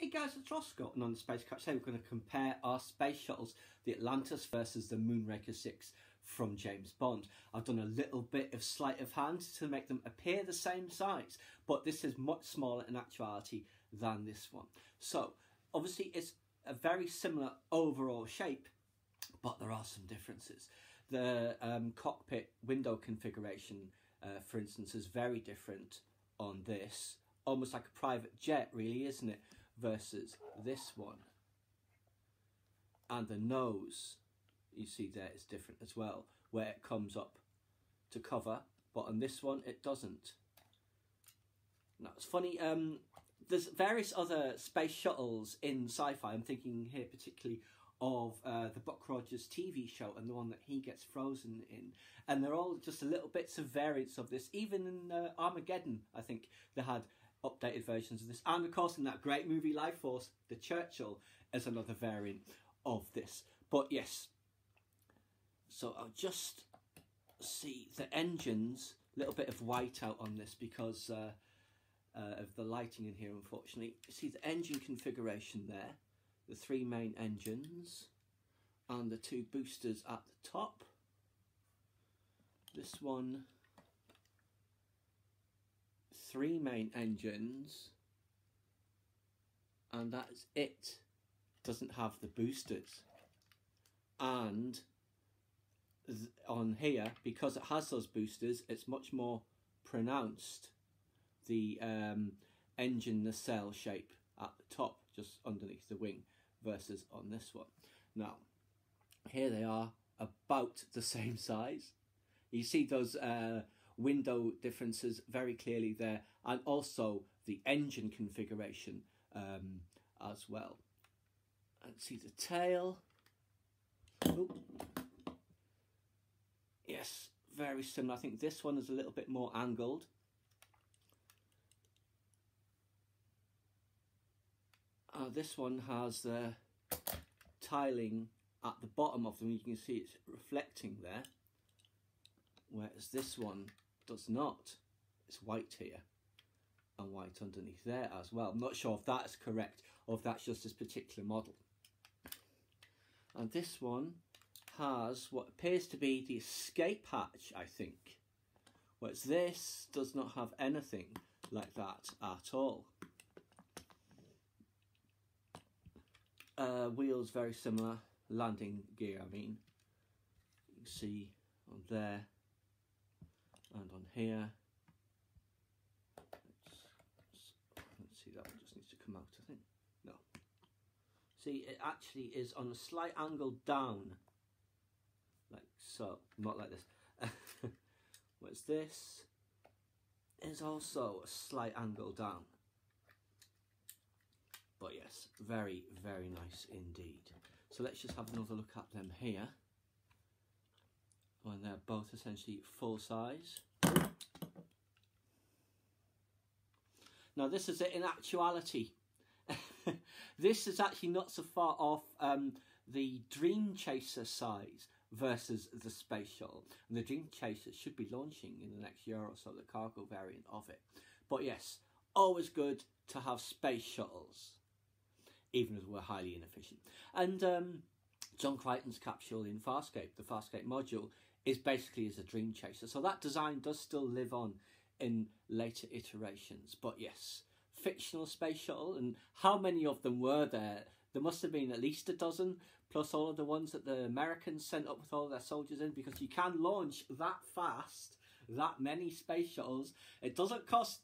Hey guys, it's Roscoe, and on the Spacecraft today we're going to compare our space shuttles, the Atlantis versus the Moonraker 6 from James Bond. I've done a little bit of sleight of hand to make them appear the same size, but this is much smaller in actuality than this one. So, obviously it's a very similar overall shape, but there are some differences. The cockpit window configuration, for instance, is very different on this. Almost like a private jet, really, isn't it? Versus this one. And the nose, you see there, is different as well, where it comes up to cover, but on this one it doesn't. Now it's funny, there's various other space shuttles in sci-fi. I'm thinking here particularly of the Buck Rogers TV show and the one that he gets frozen in, and they're all just a little bits of variants of this. Even in Armageddon, I think they had updated versions of this, and of course in that great movie Life Force, the Churchill is another variant of this. But yes, so I'll just see the engines, a little bit of white out on this because of the lighting in here, unfortunately. You see the engine configuration there, the three main engines and the two boosters at the top. This one, three main engines, and that's it. Doesn't have the boosters. And on here, because it has those boosters, it's much more pronounced, the engine nacelle shape at the top, just underneath the wing, versus on this one. Now, here they are about the same size. You see those window differences very clearly there, and also the engine configuration as well. And see the tail. Ooh. Yes, very similar. I think this one is a little bit more angled. This one has the tiling at the bottom of them. You can see it's reflecting there, whereas this one does not. It's white here and white underneath there as well. I'm not sure if that's correct or if that's just this particular model. And this one has what appears to be the escape hatch, I think, whereas this does not have anything like that at all. Wheels very similar, landing gear I mean. You can see on there and on here. Let's see, that one just needs to come out, I think. No. See, it actually is on a slight angle down, like so, not like this. Whereas this is also a slight angle down. But yes, very, very nice indeed. So let's just have another look at them here. When they're both essentially full size. Now this is it in actuality. This is actually not so far off the Dream Chaser size versus the Space Shuttle. And the Dream Chaser should be launching in the next year or so, the cargo variant of it. But yes, always good to have space shuttles, even as we're highly inefficient. And John Crichton's capsule in Farscape, the Farscape module, is basically as a Dream Chaser. So that design does still live on in later iterations. But yes, fictional space shuttle, and how many of them were there? There must have been at least a dozen, plus all of the ones that the Americans sent up with all their soldiers in, because you can launch that fast, that many space shuttles. It doesn't cost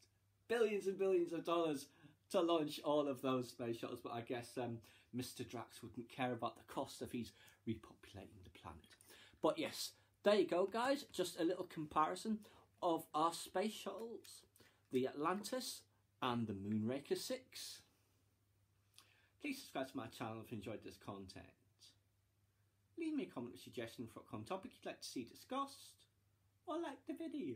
billions and billions of dollars to launch all of those space shuttles, but I guess Mr. Drax wouldn't care about the cost if he's repopulating the planet. But yes, there you go guys, just a little comparison of our space shuttles, the Atlantis and the Moonraker 6. Please subscribe to my channel if you enjoyed this content. Leave me a comment or suggestion for a common topic you'd like to see discussed, or like the video.